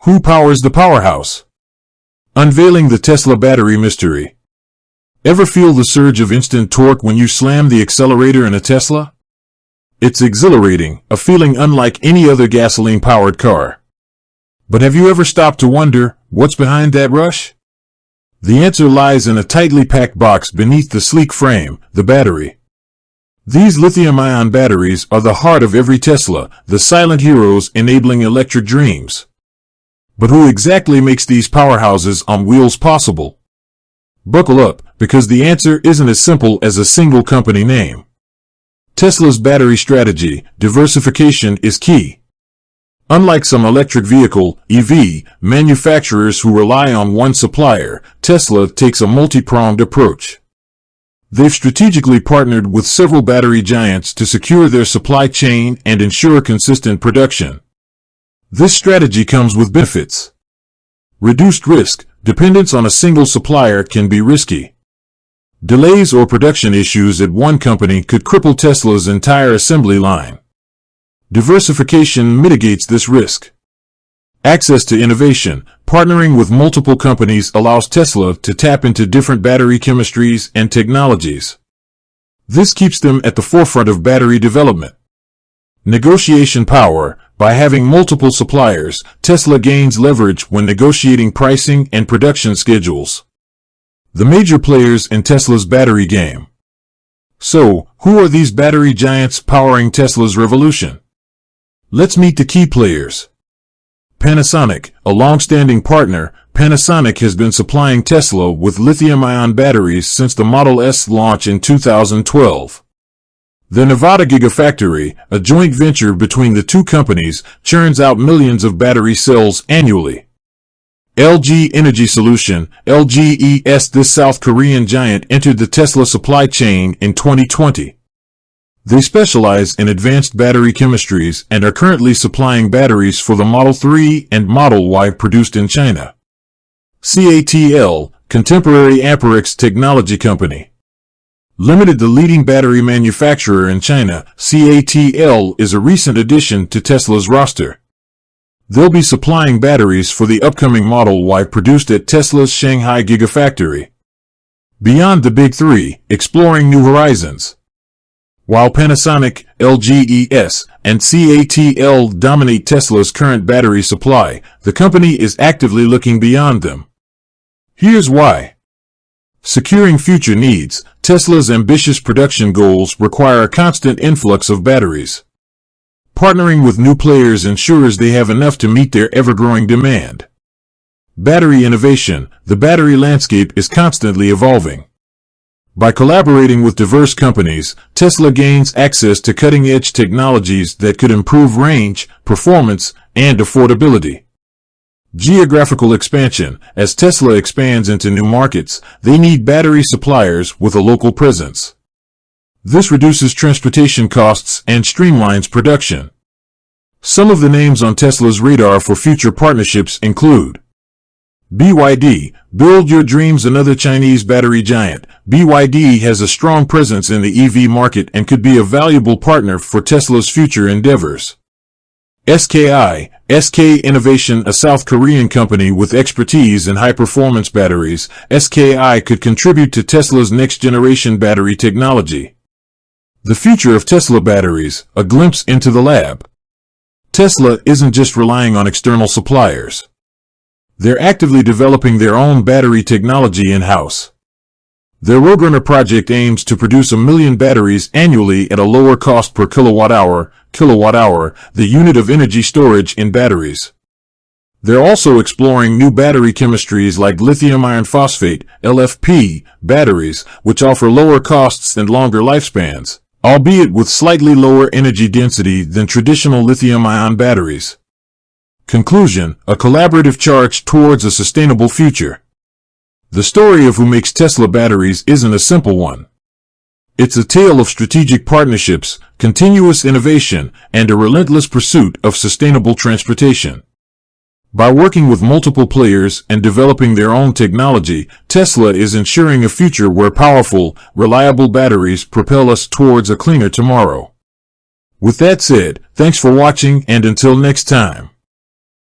Who powers the powerhouse? Unveiling the Tesla battery mystery. Ever feel the surge of instant torque when you slam the accelerator in a Tesla? It's exhilarating, a feeling unlike any other gasoline-powered car. But have you ever stopped to wonder, what's behind that rush? The answer lies in a tightly packed box beneath the sleek frame, the battery. These lithium-ion batteries are the heart of every Tesla, the silent heroes enabling electric dreams. But who exactly makes these powerhouses on wheels possible? Buckle up, because the answer isn't as simple as a single company name. Tesla's battery strategy, diversification, is key. Unlike some electric vehicle, EV, manufacturers who rely on one supplier, Tesla takes a multi-pronged approach. They've strategically partnered with several battery giants to secure their supply chain and ensure consistent production. This strategy comes with benefits. Reduced risk. Dependence on a single supplier can be risky. Delays or production issues at one company could cripple Tesla's entire assembly line. Diversification mitigates this risk. Access to innovation. Partnering with multiple companies allows Tesla to tap into different battery chemistries and technologies. This keeps them at the forefront of battery development. Negotiation power. By having multiple suppliers, Tesla gains leverage when negotiating pricing and production schedules. The major players in Tesla's battery game. So, who are these battery giants powering Tesla's revolution? Let's meet the key players. Panasonic, a long-standing partner, Panasonic has been supplying Tesla with lithium-ion batteries since the Model S launch in 2012. The Nevada Gigafactory, a joint venture between the two companies, churns out millions of battery cells annually. LG Energy Solution, LGES. This South Korean giant entered the Tesla supply chain in 2020. They specialize in advanced battery chemistries and are currently supplying batteries for the Model 3 and Model Y produced in China. CATL, Contemporary Amperex Technology Company Limited, the leading battery manufacturer in China, CATL is a recent addition to Tesla's roster. They'll be supplying batteries for the upcoming Model Y produced at Tesla's Shanghai Gigafactory. Beyond the big three, exploring new horizons. While Panasonic, LGES, and CATL dominate Tesla's current battery supply, the company is actively looking beyond them. Here's why. Securing future needs. Tesla's ambitious production goals require a constant influx of batteries. Partnering with new players ensures they have enough to meet their ever-growing demand. Battery innovation. The battery landscape is constantly evolving. By collaborating with diverse companies, Tesla gains access to cutting-edge technologies that could improve range, performance, and affordability. Geographical expansion. As Tesla expands into new markets, they need battery suppliers with a local presence. This reduces transportation costs and streamlines production. Some of the names on Tesla's radar for future partnerships include BYD, Build Your Dreams. Another Chinese battery giant, BYD has a strong presence in the EV market and could be a valuable partner for Tesla's future endeavors. SK Innovation, a South Korean company with expertise in high-performance batteries, SKI could contribute to Tesla's next-generation battery technology. The future of Tesla batteries, a glimpse into the lab. Tesla isn't just relying on external suppliers. They're actively developing their own battery technology in-house. Their Roadrunner project aims to produce 1 million batteries annually at a lower cost per kilowatt-hour, the unit of energy storage in batteries. They're also exploring new battery chemistries like lithium iron phosphate, LFP, batteries, which offer lower costs and longer lifespans, albeit with slightly lower energy density than traditional lithium-ion batteries. Conclusion: a collaborative charge towards a sustainable future. The story of who makes Tesla batteries isn't a simple one. It's a tale of strategic partnerships, continuous innovation, and a relentless pursuit of sustainable transportation. By working with multiple players and developing their own technology, Tesla is ensuring a future where powerful, reliable batteries propel us towards a cleaner tomorrow. With that said, thanks for watching, and until next time.